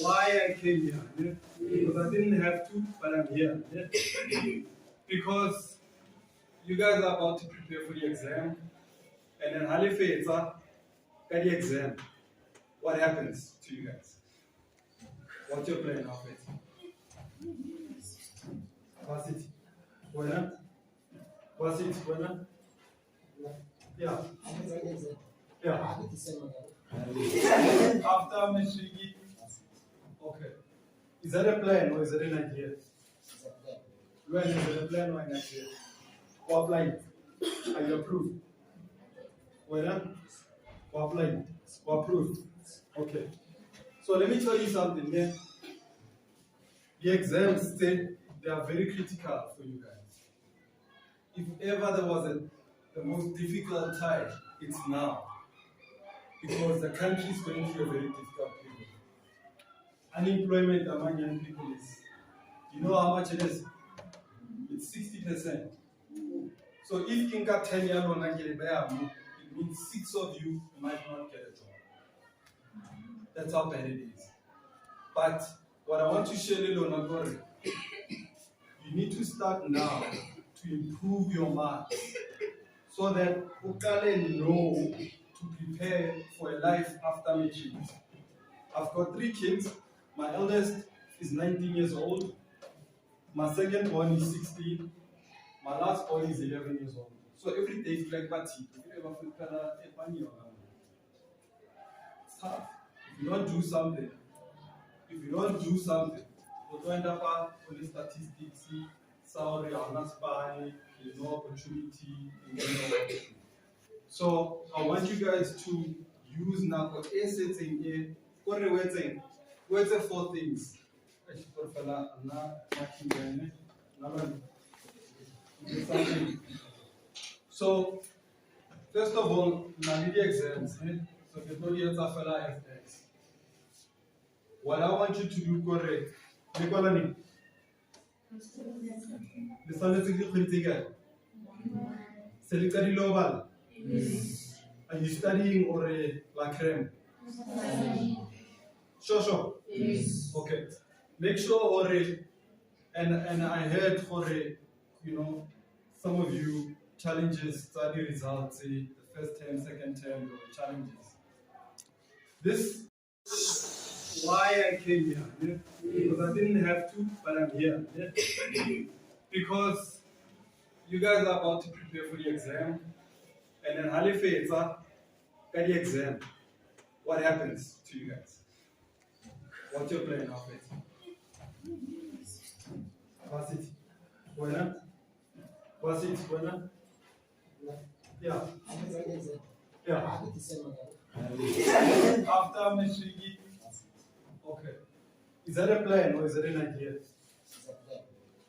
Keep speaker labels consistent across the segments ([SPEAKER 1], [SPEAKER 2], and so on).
[SPEAKER 1] why I came here. Yeah? Because I didn't have to, but I'm here. Yeah? Because you guys are about to prepare for the exam, and then Halifetsa, got the exam. What happens to you guys? What's your plan of it? What's it? Bueno? What's it? Bueno? Yeah. Yeah. After Mishigi. Okay. Is that a plan or is it an idea? When is it a plan or an idea? Or applying? Are you approved? When? Or applying? Or approved? Okay. So let me tell you something. Yeah? The exams, they are very critical for you guys. If ever there was the most difficult time, it's now. Because the country is going through a very difficult period. Unemployment among young people is, you know how much it is? It's 60%. So if you got 10 years on it means 6 of you might not get a job. That's how bad it is. But what I want to share you need to start now to improve your marks so that you can know to prepare for a life after matric. I've got 3 kids. My eldest is 19 years old. My second one is 16. My last boy is 11 years old. So every day it's like party. It's tough. If you don't do something, you don't end up on the statistics, salary, there's no opportunity. So I want you guys to use now assets in here. What's the 4 things? So first of all, the exams. So FX. What I want you to do correct. Are you studying or la crème? Sure. Yes. Okay. Make sure and I heard some of you challenges, study results, the first term, second term, challenges. This is why I came here. Yeah? Because I didn't have to, but I'm here. Yeah? Because you guys are about to prepare for the exam, and then Halifetsa, got the exam. What happens to you guys? What's your plan of it? What's it? Bueno? What's it? Bueno? Yeah. Yeah. After Mishigi. Okay. Is that a plan or is it an idea?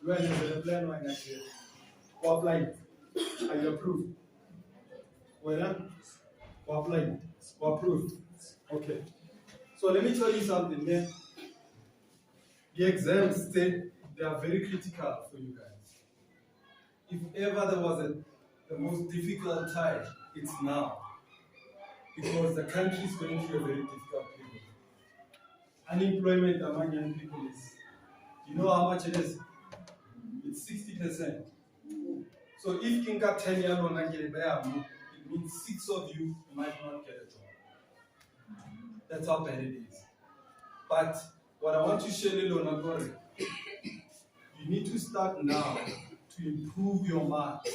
[SPEAKER 1] When is it a plan or an idea? Or applying? Are you approved? Bueno? Or applying? Or approved? Okay. So let me tell you something. Yeah? The exams, they are very critical for you guys. If ever there was the most difficult time, it's now. Because the country is going through a very difficult period. Unemployment among young people is, you know how much it is? It's 60%. So if you got 10 years on it means 6 of you might not get a job. That's how bad it is. But what I want to share you need to start now to improve your marks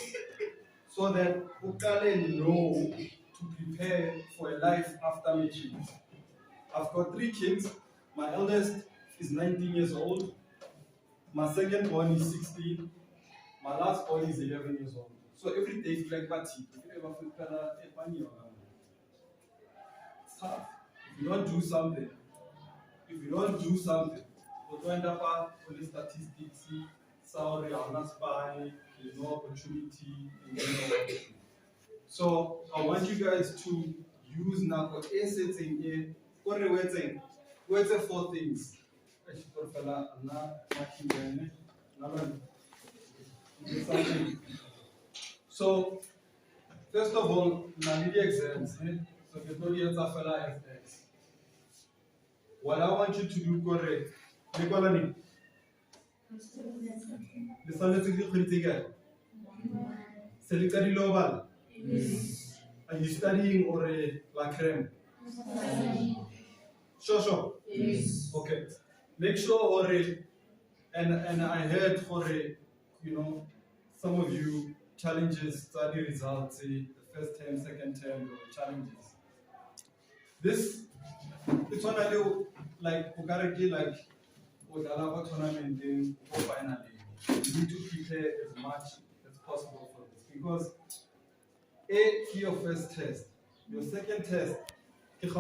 [SPEAKER 1] so that you can know to prepare for a life after matric. I've got 3 kids. My eldest is 19 years old. My second one is 16. My last boy is 11 years old. So every day it's like party. It's tough. If you don't do something, you don't end up on the statistics, salary, there's no opportunity. So I want you guys to use now assets in here. What's the 4 things? So first of all, the exams. So FX. what I want you to do, correct? The Sunday are you studying or la creme? Sure. Yes. Okay. Make sure or and I heard for some of you challenges, study results, the first term, second term, challenges. This it's one I do like Ugaraki like with Alaba tournament in finally. You need to prepare as much as possible for this because your first test, your second test, your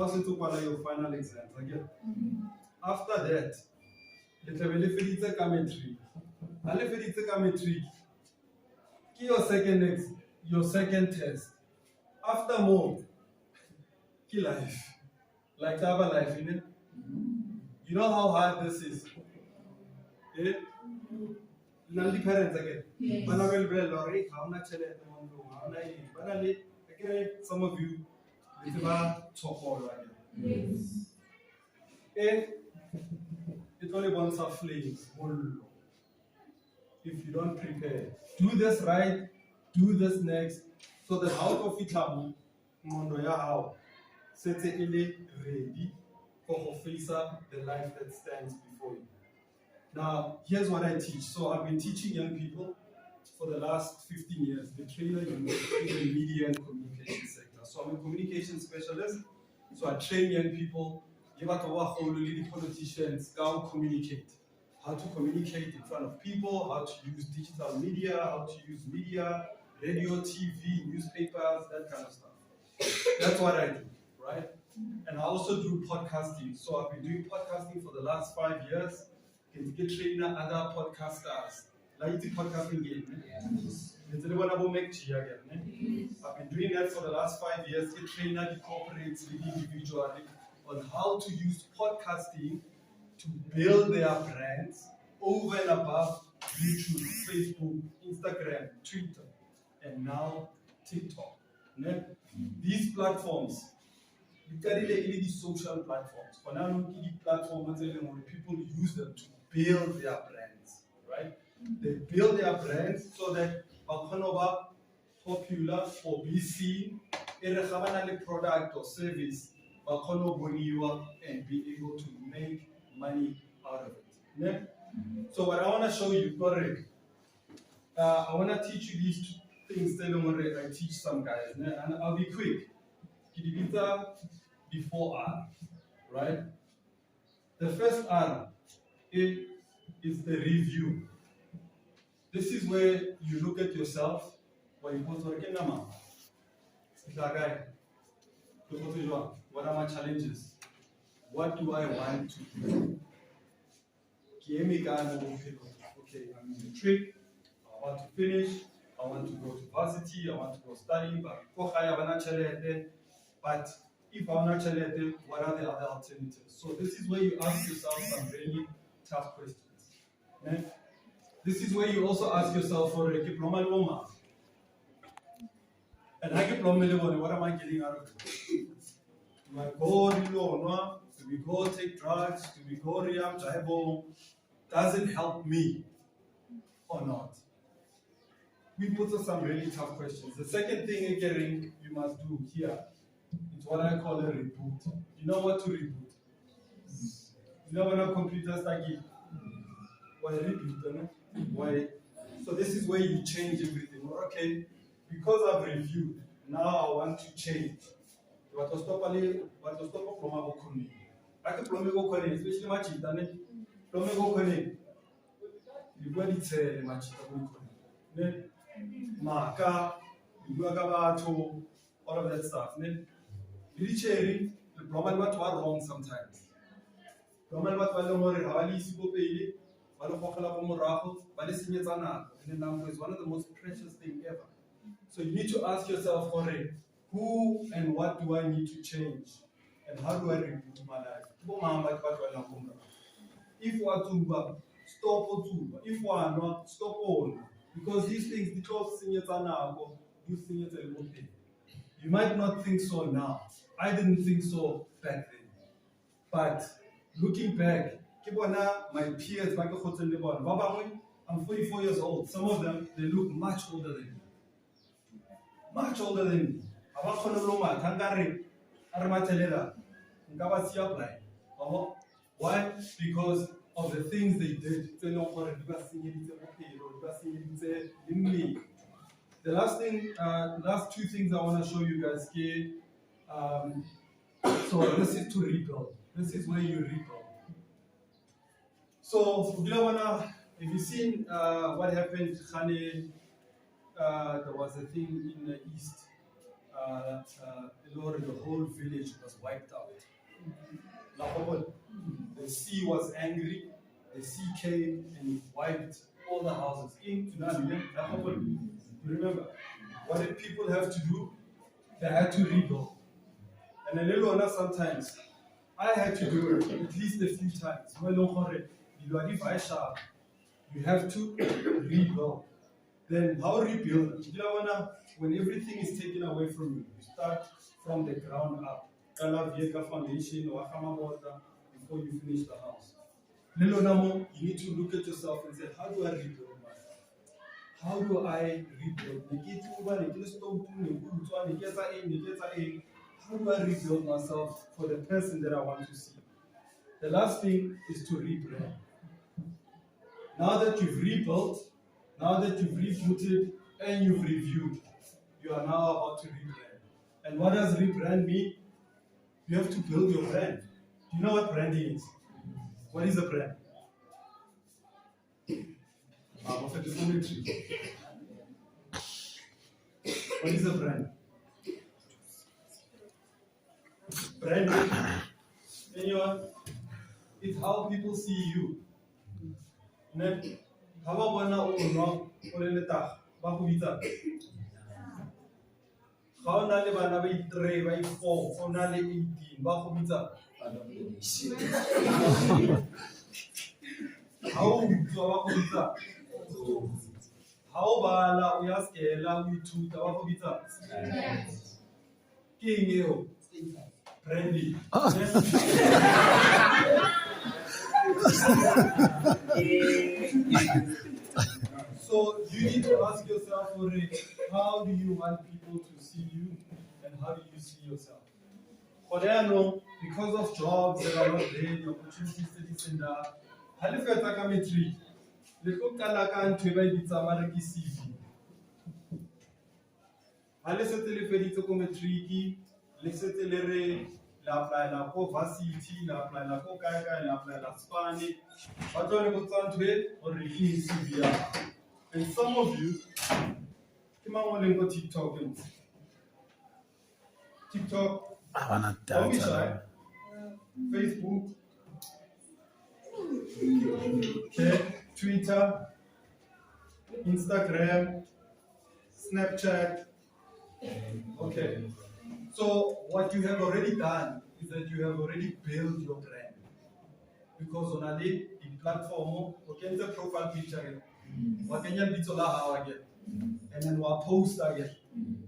[SPEAKER 1] final exams again. After that, the commentary. Your second test. After more, life. Like our life, you know how hard this is. Eh? Nandi parents again. Yes. Some of you, it's about talk all right. Yes. It only wants a flames. If you don't prepare, do this right, do this next, so that out of it, how set ready for face the life that stands before you. Now, here's what I teach. So I've been teaching young people for the last 15 years, the trainer in the media and communication sector. So I'm a communication specialist. So I train young people, give out the politicians, how to communicate in front of people, how to use digital media, how to use media, radio, TV, newspapers, that kind of stuff. That's what I do, right? And I also do podcasting. So I've been doing podcasting for the last 5 years. Can get trainer other podcasters. Like the podcasting game. I've been doing that for the last 5 years. Get trainer the corporates, the individual on how to use podcasting to build their brands over and above YouTube, Facebook, Instagram, Twitter, and now TikTok. These platforms, these social platforms, platforms where people use them to build their brands, right? They build their brands so that are popular or be seen in a product or service, and be able to make money out of it. So what I want to show you, I want to teach you these two things that I teach some guys, and I'll be quick. Before R, right? The first R is the review. This is where you look at yourself. What are my challenges? What do I want to do? Okay, I'm in the trip. I want to finish. I want to go to varsity. I want to go study. But if I'm not challenged, what are the other alternatives? So this is where you ask yourself some really tough questions. This is where you also ask yourself for a diploma loma. And I diploma, what am I getting out of it? Do I go to do we go take drugs? Do we go to does it help me or not? We put some really tough questions. The second thing again you must do here, it's what I call a reboot. You know what to reboot? You know when a computer starts again? Why reboot? Why? So this is where you change everything. Okay, because I've reviewed, now I want to change. What was stop from our community? I can plumb go connect, especially my children. Plumb go connect. You go to my children. Maka, you go about all of that stuff. Really cherry, the problem what are wrong sometimes. Problem what are wrong, Havali Sibo Pay, Valopokala Moraho, Valisiana, and the number is one of the most precious things ever. So you need to ask yourself, who and what do I need to change? And how do I reboot my life? If we are to stop or two, if we are not, stop all. Because these things, because you might not think so now. I didn't think so back then. But looking back, my peers, I'm 44 years old. Some of them, they look much older than me. Much older than me. Why? Because of the things they did. The last two things I want to show you guys here. So this is to rebuild. This is where you rebuild. So if you've seen what happened, there was a thing in the east. The whole village was wiped out. The sea was angry. The sea came and wiped all the houses. You remember, what did people have to do? They had to rebuild. And a little honor sometimes, I had to do it at least a few times. You have to rebuild. Then how rebuild? When everything is taken away from you, you start from the ground up. Foundation or before you finish the house. You need to look at yourself and say, how do I rebuild myself? How do I rebuild? How do I rebuild myself for the person that I want to see? The last thing is to rebrand. Now that you've rebuilt, now that you've rebooted and you've reviewed, you are now about to rebrand. And what does rebrand mean? You have to build your brand. Do you know what branding is? What is a brand? What is a brand? Branding. Anyone? It's how people see you. How about how na le bana ba 3 ba 4 go na le 18 ba go bitsa how ba go bitsa how bala o ya skela o ithuta ba go bitsa ke eng eo branding. So you need to ask yourself, how do you want people to see you and how do you see yourself? Because of jobs that are not there, the opportunities that is in there, how do you feel like metric? Look at the CV. How do you feel like metric? La apply la varsity, la apply la kaya, la apply la Spanish. But don't go to or release CV. And some of you, come on, go TikTok. TikTok,
[SPEAKER 2] I wanna dance.
[SPEAKER 1] Facebook, okay, Twitter, Instagram, Snapchat. Okay. So what you have already done is that you have already built your brand. Because on the platform, okay, it's a profile picture. What can you be to la again? And then we'll post again.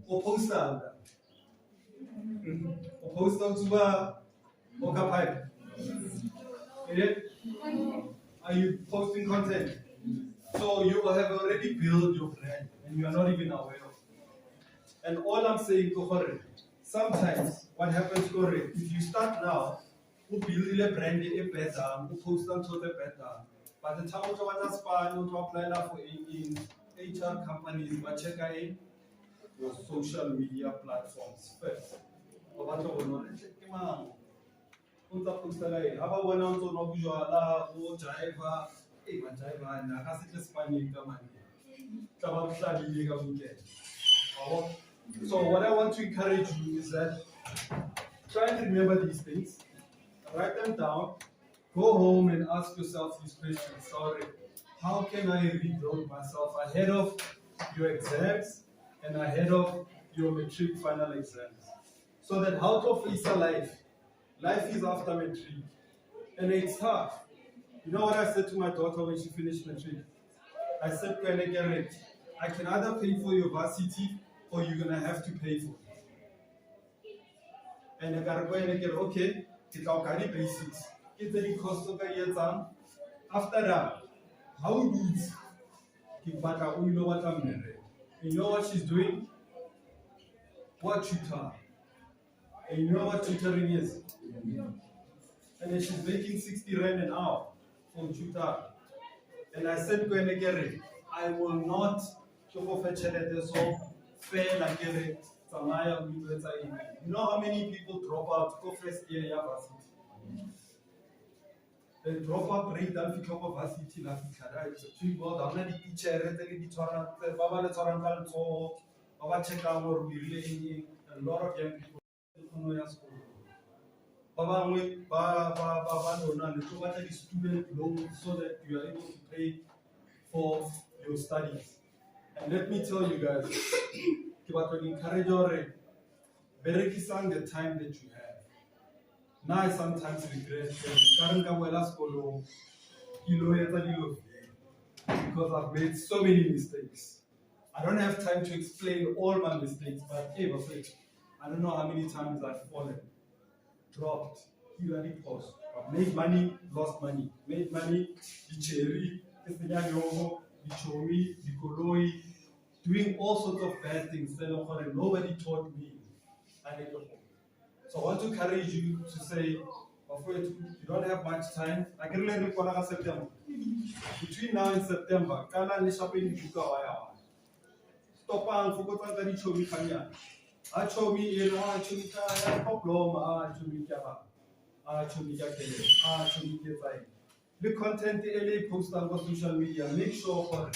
[SPEAKER 1] Or post out. Or post out to a pipe. Are you posting content? So you have already built your brand and you are not even aware of it. And all I'm saying to sometimes what happens if you start now, you build a brand better, you post them to the better. By the time you want to apply for in HR companies, but check out your social media platforms first. So what I want to encourage you is that try and remember these things, write them down, go home and ask yourself these questions. Sorry, how can I rebuild myself ahead of your exams and ahead of your matric final exams? So that how to face a life. Life is after matric. And it's tough. You know what I said to my daughter when she finished matric? I said, I can either pay for your varsity or you're gonna have to pay for it. And I gotta go and get okay, it's our basics. Get the cost of a year time. After that, how do it? You know what I'm doing. You know what she's doing? What tutor? And you know what tutoring is? And then she's making 60 rand an hour for tutor. And I said, I will not talk of a chelete so fair like you know how many people drop out go first year university? The dropout rate that we talk of varsity la fitla right to go down the teacher tse di tshwarang tse ba ba le tshwarang ka letsogo ba ba check-ang gore o dirile eng a lot of young people kgono ya sekolo ba bangwe ba lona le tlo batla di-student loans so that you are able to pay for your studies. And let me tell you guys, ke batla go encourage gore berekisang the time that you have. Now I sometimes regret because I've made so many mistakes. I don't have time to explain all my mistakes, but hey, I don't know how many times I've fallen, dropped, paused. I've made money, lost money, made money, doing all sorts of bad things. Nobody taught me. So I want to encourage you to say, you don't have much time. I can learn it for September. Between now and September, kala ni shopping you go stop and forget that you show me kanya. I show me you know I show me kaya problem. I show me kaya. I show me kaya. I show me kaya. The content LA post on social media. Make sure for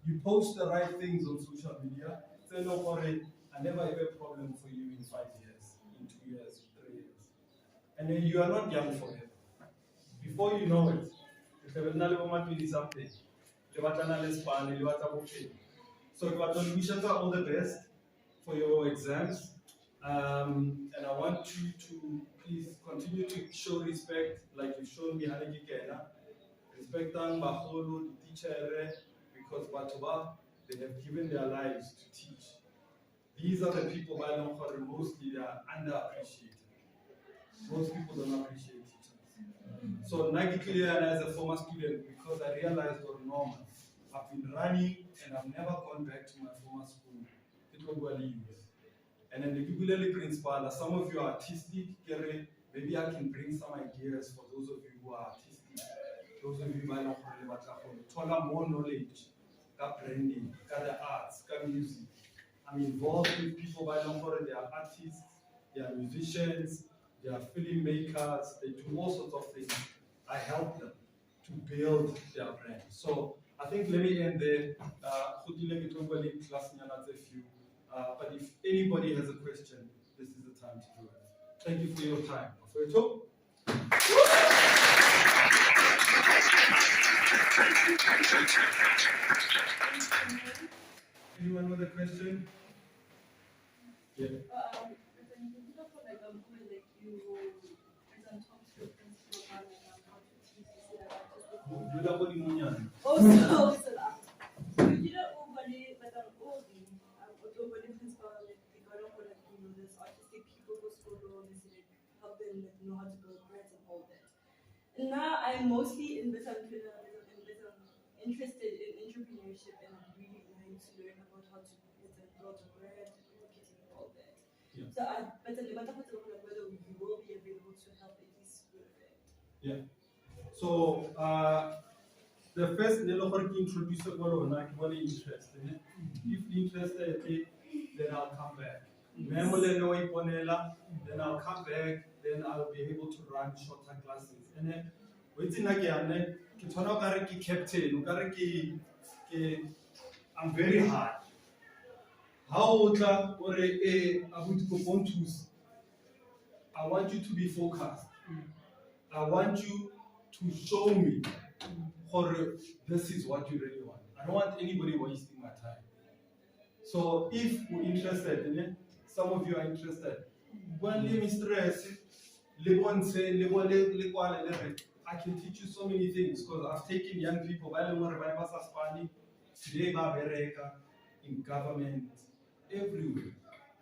[SPEAKER 1] you post the right things on social media. Say no for it. I never have a problem for you in 5 years, in 2 years, 3 years. And then you are not young forever. Before you know it, so we wish you all the best for your exams. And I want you to please continue to show respect like you've shown me. Respect the teacher, because they have given their lives to teach. These are the people by long mostly they are underappreciated. Most people don't appreciate teachers. So Nagiklia as a former student, because I realized or normal, I've been running and I've never gone back to my former school. It will go leave. And then the Gibuleli principal, some of you are artistic, maybe I can bring some ideas for those of you who are artistic. Those of you who are more knowledge, branding, the arts, music. I'm involved with people by number, they are artists, they are musicians, they are filmmakers, they do all sorts of things. I help them to build their brand. So I think let me end there. But if anybody has a question, this is the time to do it. Thank you for your time. Anyone with a question? Yeah.
[SPEAKER 2] Know how to build brands and all that. And now I'm mostly interested in entrepreneurship and I'm really wanting to learn about how to build a brand, marketing and all that.
[SPEAKER 1] Yeah.
[SPEAKER 2] So whether we will be able to help at least with that.
[SPEAKER 1] Yeah. So the first introduce interest. If interested, then I'll come back. Then I'll come back, then I'll be able to run shorter classes. And then waiting again, captain, I'm very hard. How I want you to be focused. I want you to show me this is what you really want. I don't want anybody wasting my time. So if we're interested, some of you are interested. I can teach you so many things because I've taken young people, today in government, everywhere.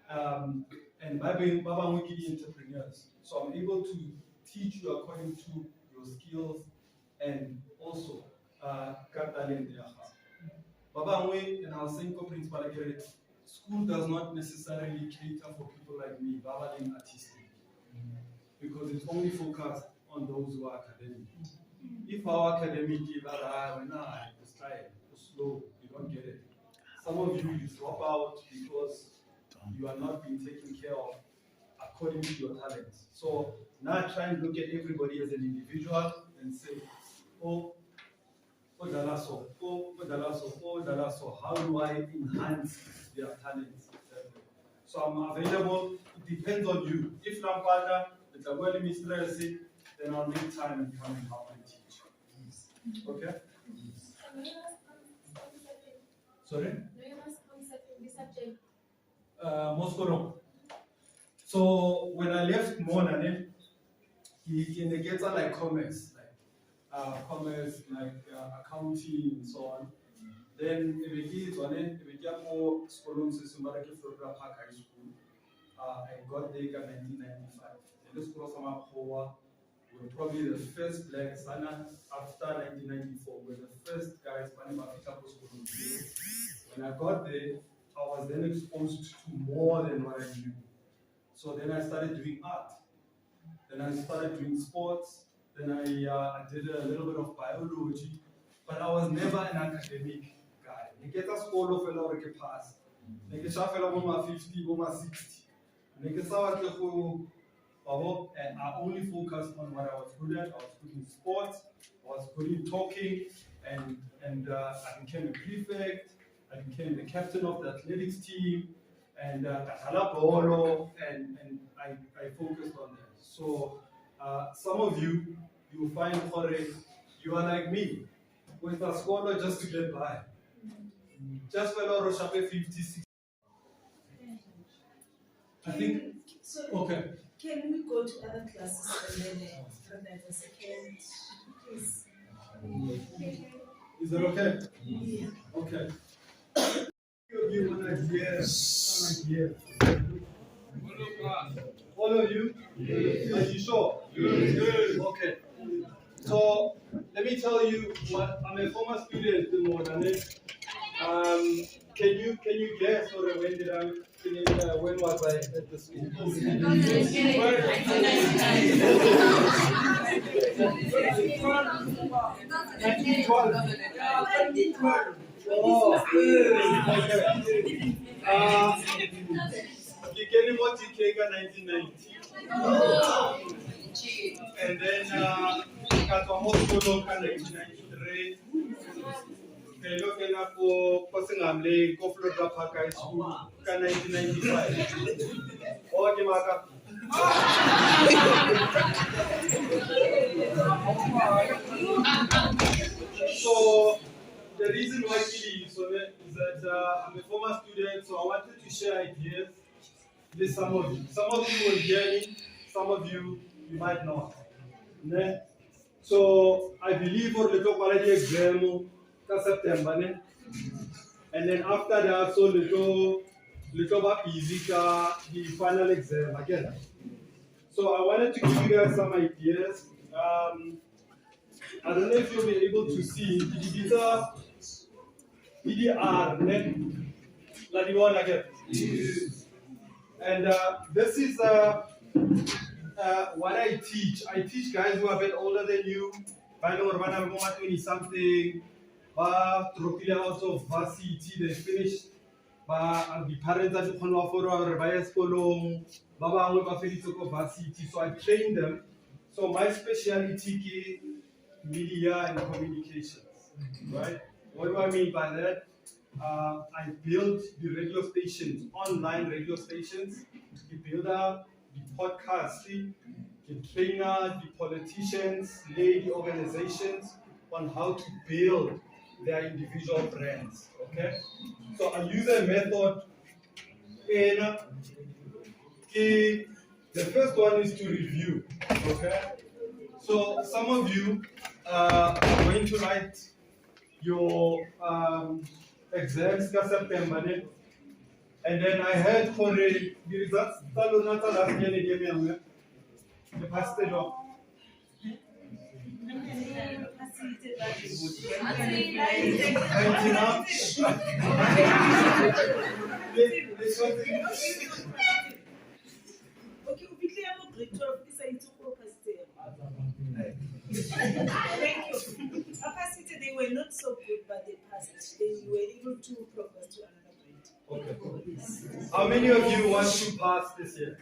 [SPEAKER 1] And by being entrepreneurs. So I'm able to teach you according to your skills and also talent. And I was saying, principal, school does not necessarily cater for people like me, Baba in artistic, because it's only focused on those who are academic. If our academic is it's tired, it's slow, you don't get it. Some of you drop out because you are not being taken care of according to your talents. So now try and look at everybody as an individual and say, oh, Dalaso, how do I enhance their talents? So I'm available, it depends on you. If Lampana, it's a well mistress, then I'll make time and come and help and teach. Okay? Sorry? Moscow. So when I left Monane, he gets like commerce, commerce, accounting and so on. Then Florida Park High School. I got there in 1995. And this school were probably the first black Sana after 1994. We were the first guys running Africa School. When I got there, I was then exposed to more than what I knew. So then I started doing art. Then I started doing sports. Then I did a little bit of biology. But I was never an academic guy. I get a score of a lot of pass. I get a fellow 50, 60. And I only focused on what I was good at. I was good in sports. I was good in talking. And I became a prefect. I became the captain of the athletics team, and and I focused on that. So some of you find you are like me, with a scholar just to get by. Just for a 50, 60. I think, okay.
[SPEAKER 2] Can we go to other classes and then have a second, please?
[SPEAKER 1] Is that okay?
[SPEAKER 2] Yeah.
[SPEAKER 1] Okay. You want to hear some idea? All of you? Yes. Are you sure? Yes. Okay. So let me tell you what I'm a former student in Modane. Can you guess or when did I finish? When was I at the school? 1912. Oh, okay. You get him what you came in 1990. And then got a whole school in 1993. Okay, looking up for passing Amley, go Florida Park High School in 1995. Okay, Maka. So the reason why I leave is that I'm a former student, so I wanted to share ideas with some of you. Some of you will hear me, some of you might not. So I believe for the quality exam in September, and then after that, so little easy the final exam again. So I wanted to give you guys some ideas. I don't know if you'll be able to see the PDR, and this is what I teach. I teach guys who are a bit older than you. By the way, 20 something, out of varsity, they finished. The parents are for varsity, so I train them. So my specialty is media and communications, right? What do I mean by that? I built the radio stations, online radio stations, the builder, the podcasting, the trainer, the politicians, lay the organizations on how to build their individual brands. Okay? So I use a method in the first one is to review. Okay? So some of you are going to write your exams in September, and then I heard for the results the pastor Let's continue.
[SPEAKER 2] Okay, we clear up grade 12. This is Thank you. Capacity, they were not so good, but they passed. They were able to progress to another grade.
[SPEAKER 1] Okay. How many of you want to pass this year?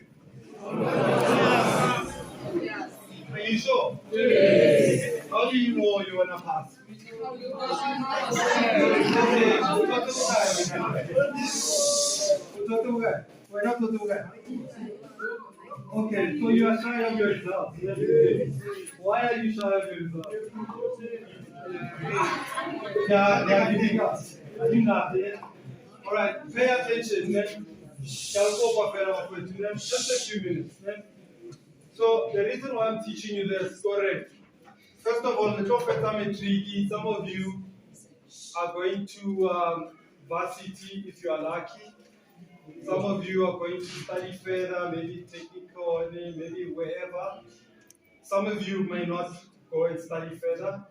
[SPEAKER 1] Yes. Are you sure? Yes. How do you know you want to pass? We're not Okay, so you are shy of your results. Why are you shy of your results? They are difficult. I think that. All right, pay attention. Just a few minutes. So the reason why I'm teaching you this, correct. First of all, the tricky. Some of you are going to varsity if you are lucky. Some of you are going to study further, maybe technical, maybe wherever. Some of you may not go and study further.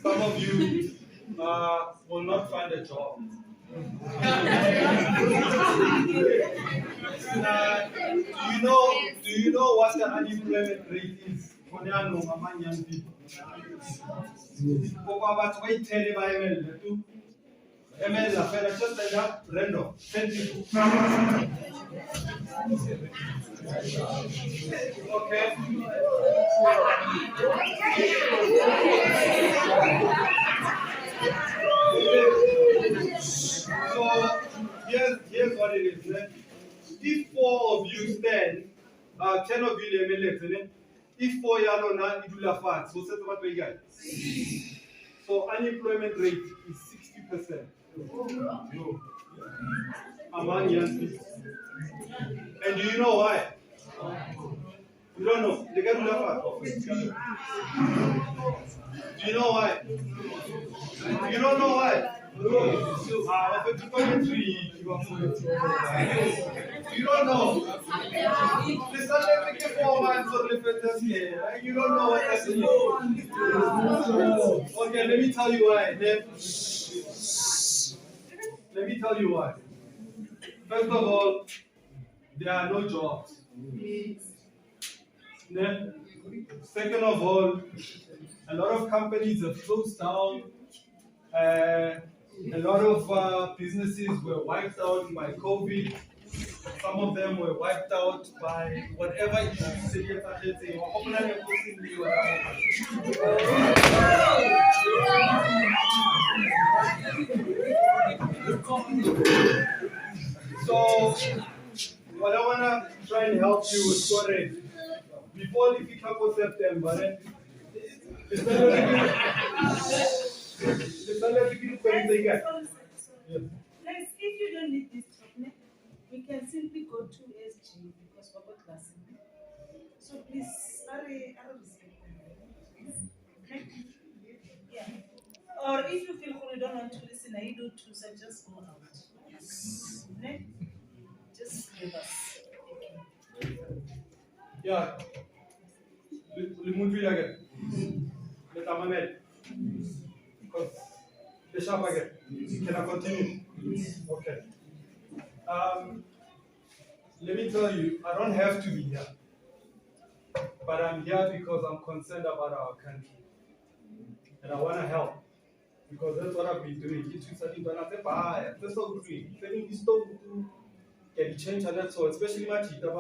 [SPEAKER 1] Some of you will not find a job. Do you know what the unemployment rate is for young people? Just like that, random, 10 people. Okay. So here's what it is. If 4 of you stand, 10 of you elected. If 4 yalo na idula fat, so set what we get. So unemployment rate is 60%. Among young people. And do you know why? You don't know. They get fat. Do you know why? You don't know why? You don't know. You don't know what that's Okay, let me tell you why. Let me tell you why. First of all, there are no jobs. Second of all, a lot of companies have closed down. A lot of businesses were wiped out by COVID. Some of them were wiped out by whatever issues cities are saying. So, what I want to try and help you with correct. Before the couple September, it's
[SPEAKER 2] if you don't need this treatment, we can simply go to SG because we've got class. So please, yeah. Or if you feel you don't want to listen, I do too, so just go out. Just leave us.
[SPEAKER 1] Yeah. Let because the sharp again. Can I continue? Okay. Let me tell you, I don't have to be here. But I'm here because I'm concerned about our country. And I want to help. Because that's what I've been doing. Can change a lot, so especially my chita, I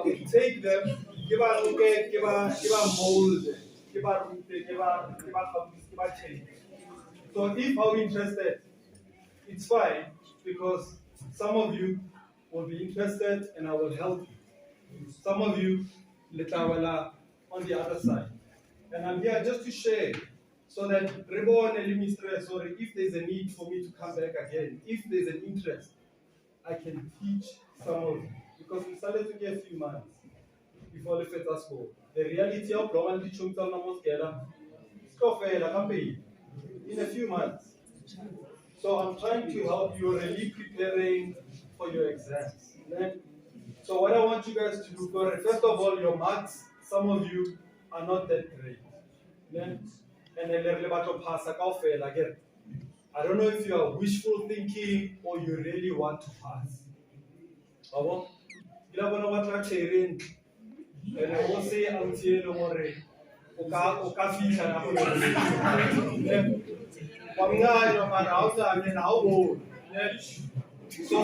[SPEAKER 1] will take them, give a mold, change. So if I'm interested, it's fine because some of you will be interested and I will help you. Some of you, letawala on the other side. And I'm here just to share so that reborn and stress, or if there's a need for me to come back again, if there's an interest, I can teach some of you. Because we started to get a few months before the first school. The reality of Roman in a few months. So I'm trying to help you really preparing for your exams. So what I want you guys to do, first of all, your marks, some of you are not that great. Then, and then they're about to pass again. I don't know if you are wishful thinking or you really want to pass. You are going to train, and I will say, I'm saying no more. So,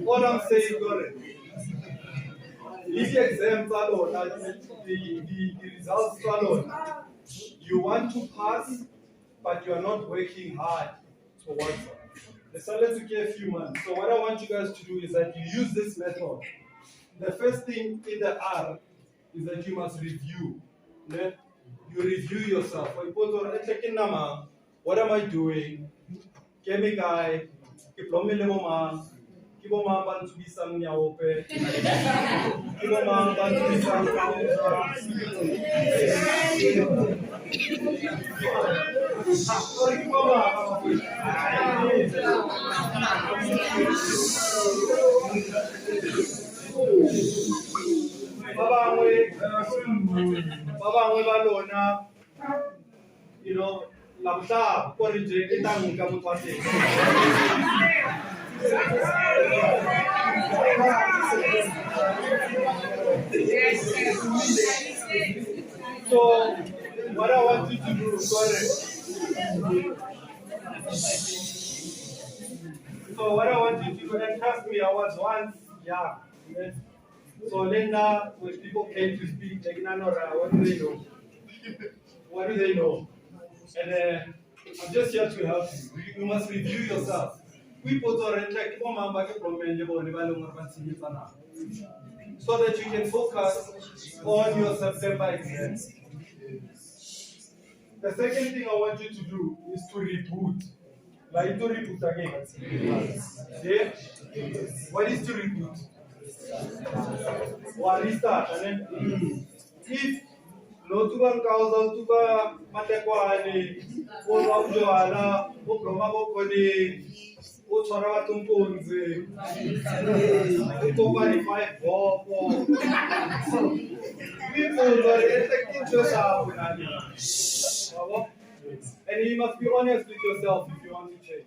[SPEAKER 1] all I'm saying, these exams alone, the results alone, you want to pass, but you are not working hard towards it. So let's get a few months. So what I want you guys to do is that you use this method. The first thing in the R is that you must review. You review yourself. What am I doing? Get me guy, diploma level Kibo mamba to be some nyaope. Kibo mamba to be some Baba balona, you know, labda korije itang kamutwase. So, what I want you to do, So, what I want you to do, and trust me, I was once young. So, Linda, when people came to speak, they didn't know what do they know? What do they know? And I'm just here to help you. You must review yourself. We put our check so that you can focus on your September exams. The second thing I want you to do is to reboot. Like to reboot again. Yeah? What is to reboot? Or restart. And then if no tuba causa tuba matekwani, o ramjoala, o promabo kodi, o chorava tumpunzi, o topani five bopo. People are expecting yourself. And you must be honest with yourself if you want to change.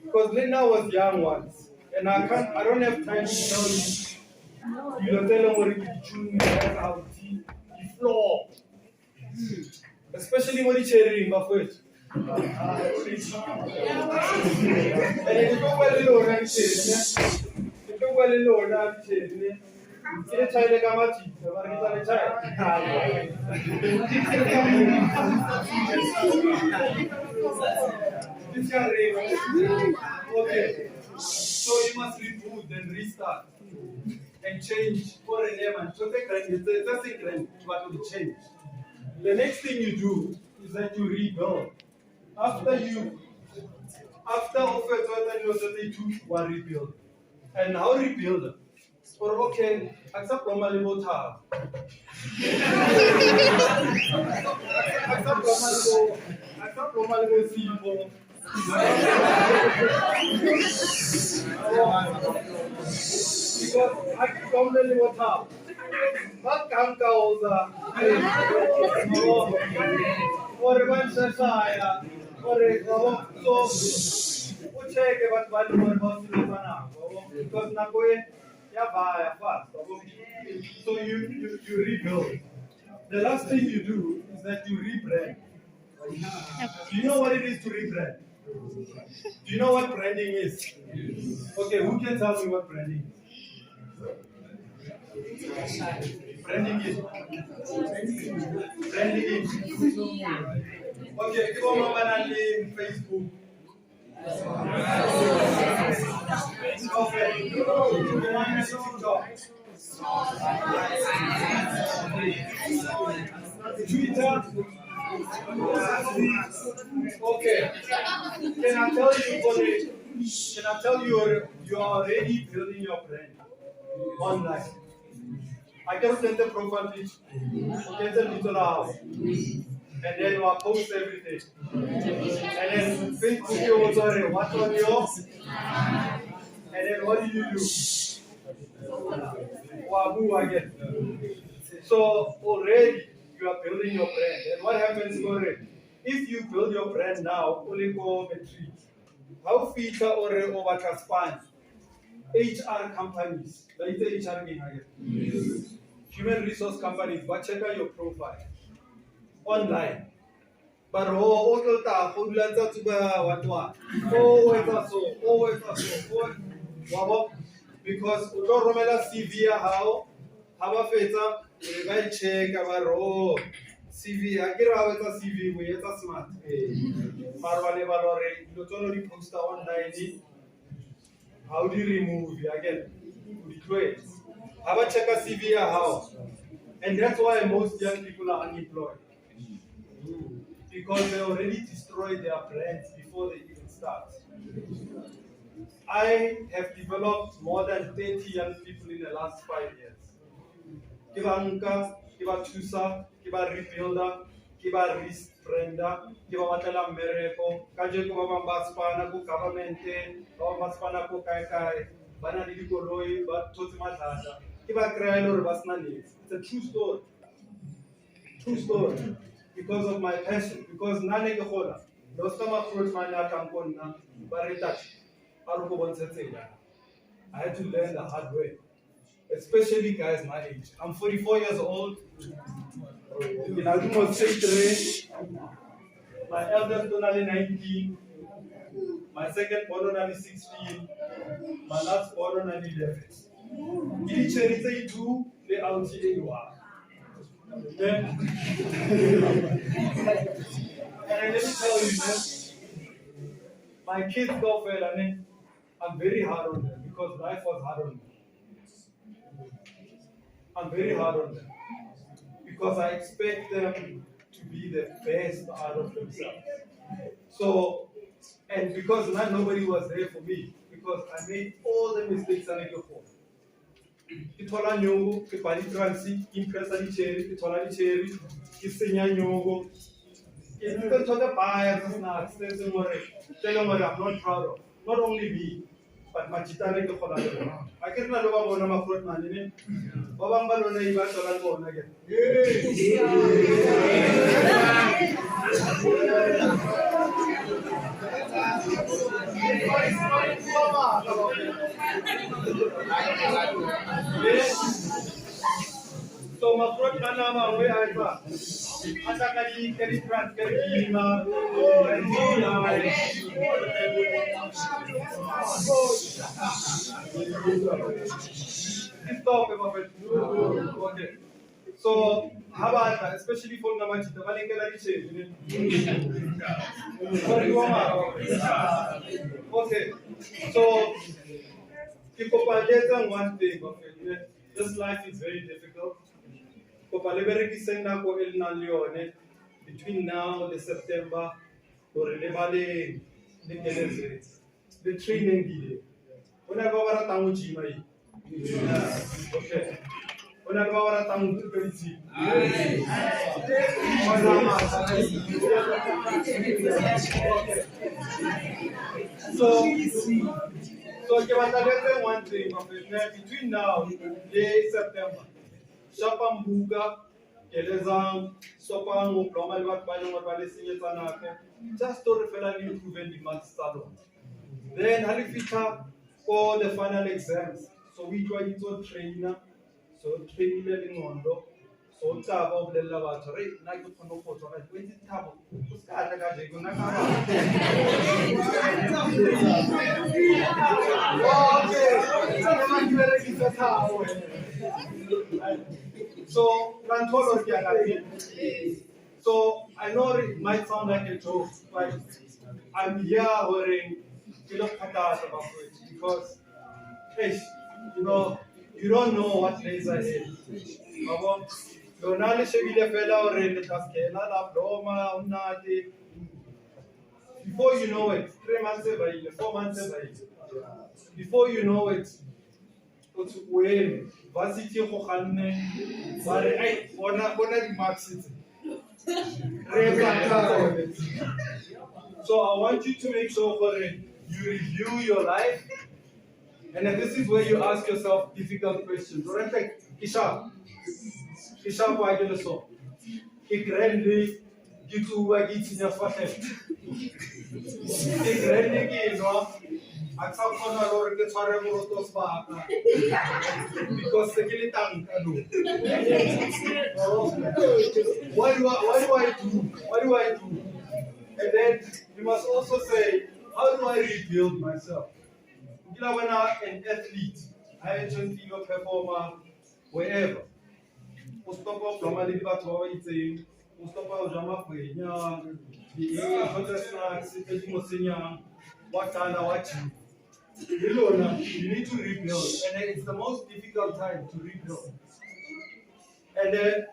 [SPEAKER 1] Because Linda was young once, and I don't have time to tell you. You don't tell them what you choose, how you floor. Especially when you're sharing my foot. And if you go well in Lord, I'm sharing. If you go well in Lord, I'm sharing. It's a child like a machi, a child. Okay, so you must reboot and restart and change for an element. So that's what will change. The next thing you do is that you rebuild. After offer you one rebuild. And how rebuild? Or okay, accept normally motor. Accept normally simple. Because I can normally motor. What can causa? Or one society, or a so check about one more because Nagoya. So you rebuild. The last thing you do is that you rebrand. Do you know what it is to rebrand? Do you know what branding is? Okay, who can tell me what branding is? Branding is. Branding is. Okay, if I'm on Facebook. Okay. Twitter. Okay. Can I tell you you are already building your brand online? I can send the profile picture. Okay, send it to the house. And then we'll post everything. And then Facebook you also what's on your and then what do? Wabu again. So already you are building your brand. And what happens already? If you build your brand now, only go tree. How feature or over span HR companies, like the HR again. Human resource companies, but check out your profile online. But oh, because uto romela CV ya hao haba fetsa ba check ba ro CV a ke ra wetsa CV mo etsa smart mara le ba lore lo tsono di poster online how do you remove again retweet haba check a CV ya hao and that's why most young people are unemployed because they already destroyed their brands before they even start. I have developed more than 30 young people in the last 5 years. Kiba nka, kiba tusa, kiba rebuilder, kiba rebranda, kiba watela mereko, kaje kuba mbaspana ku governmente, ba mbaspana ku kai, bana di koloi, ba totsi matlata. Kiba kreya lo basna needs. It's a true story. True story. Because of my passion, because nane ke khola. Those kama fruit manya kamponna, ba retouch. I had to learn the hard way, especially guys my age. I'm 44 years old. In almost 6 my eldest only 19, my second born only 16, my last born only 11. Each cherry two, they out here you are. And let me tell you, man, my kids go well, I mean, I'm very hard on them because life was hard on me. I'm very hard on them because I expect them to be the best out of themselves. So, and because not nobody was there for me, because I made all the mistakes I make before. Itola nyongo, ke pali transi, impresa di cherry, itola di cherry, ke senya nyongo. If you can talk about snacks, there's more. Tell them what I'm not proud of. Not only me, but my chitane ke khola le. I can na loba bona ma fruit man ni. Babang balona iba tola bona again. So my fruit man na we aiba. Ata kali trans kali lima. Okay. So, how about that? Especially for Namachita, Valengala Okay. So, people are one thing. Okay. This life is very difficult. Between now and September, or the training delay. When I go over town, okay. When I go over town, so one thing, between now and September, Shapambuga, Kelezang, Sopang, Plomal, just to refer to improve the month salon. Then Halifita for the final exams. So we try to train, so training in Mondo. So Tava of the laboratory, like the photo, and when it Tavo, so, so I know it might sound like a joke, but I'm here wearing about it because, hey, you don't know what days I say. Before you know it, 3 months away, 4 months away. Before you know it, varsity go ganne ba re ai bona di marks so I want you to make sure you review your life And then this is where you ask yourself difficult questions. Or in fact, Isha, why do you so? Ikrende, gitu wagi tinya fahe. Ikrende ki no, aksa kona lor ke chare morotos ba. Because sekili tang kanu. What do I do? What do I do? And then you must also say, how do I rebuild myself? When I'm an athlete, I actually feel a performer wherever. Stop normally but it's a stop drama for young, the snacks, what kind of watching. You need to rebuild, and it's the most difficult time to rebuild. And then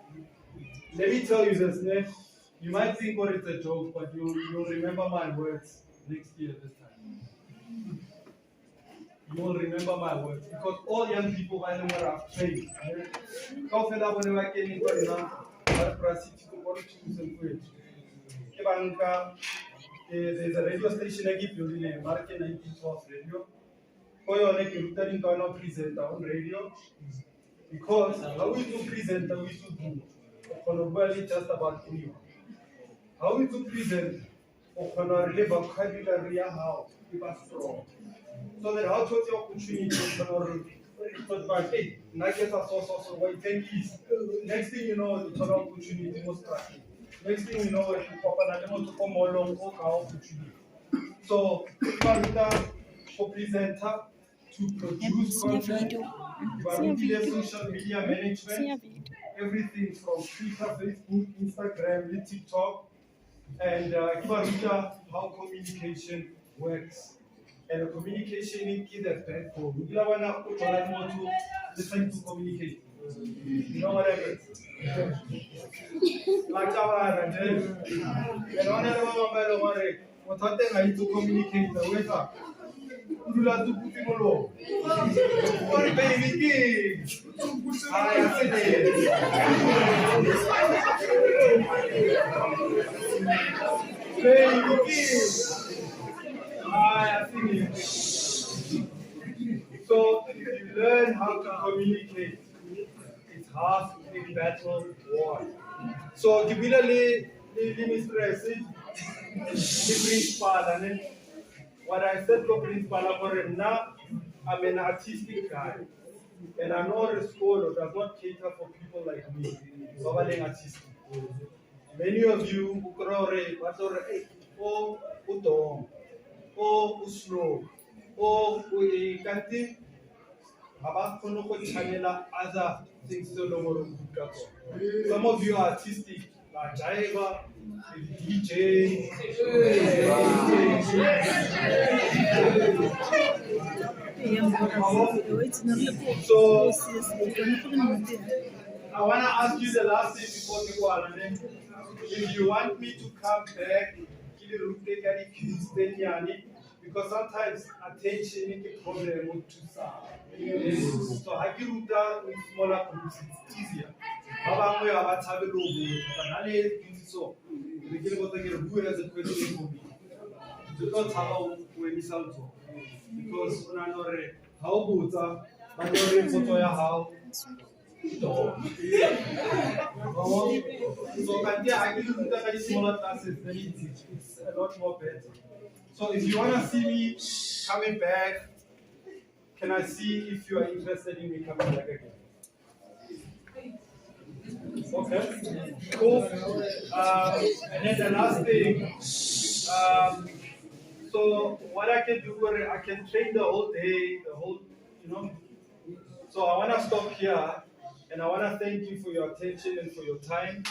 [SPEAKER 1] let me tell you this, you might think what it's a joke, but you'll remember my words next year this time. You will remember my words because all young people I know are trained. There's a radio station I give you in Market 1912 radio. Present on radio because how we do present, how we do just about anyone. How we do present, or vocabulary how keep us strong. So that how to take opportunity or hey, not get us also what can is. Next thing you know, the total opportunity was cracking. Next thing you know, if you pop an animal to come along, opportunity. So, for presenter to produce content, social media management, everything from Twitter, Facebook, Instagram, TikTok, and how communication works. And communication is a platform. You want to listen to communicate. You know what I mean? Like our and what I to communicate the weather. You like to put people low. What baby? I think so if you learn how to communicate, it's half a battle won. So gibilale ni stress the principal and what I said to principal now I'm an artistic guy and I'm not a school that does not cater for people like me. So I'm artistic. Many of you or udong or slow or kanti about other things to know. Some of you are artistic, like Jaiva, DJ. So I want to ask you the last thing before we go on. If you want me to come back, because sometimes attention is a problem to solve. So I give you that with smaller groups, it's easier. But so we can go to who has a question for me. Because how we sound so. Because how good how so I give you that smaller classes, then it's a lot more better. So if you want to see me coming back, can I see if you are interested in me coming back again? Okay, cool. And then the last thing, so what I can do, I can train the whole day, So I want to stop here, and I want to thank you for your attention and for your time.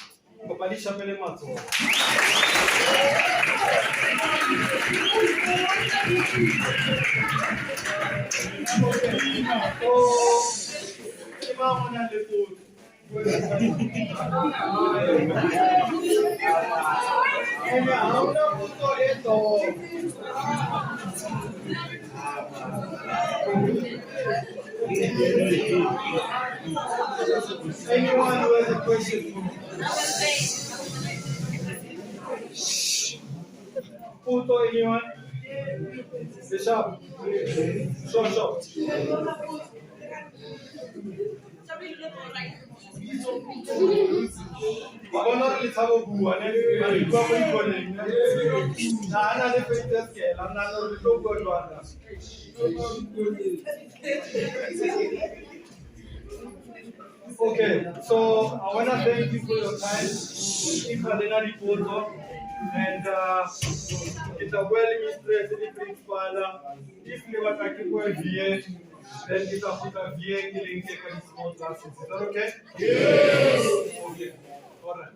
[SPEAKER 1] Anyone who has a question for me? Puto, anyone? Bishop. Sure. Abona le thabo bua ne ba bua go ikoneng. Na ana le fete ke la na le tlo go lwana. Okay, so I want to thank you for your time. If I did not report and it's a well-illustrated principal. If you want to keep going here, then it's a put a VA killing in small classes. Is that okay? Yes. Okay. All right.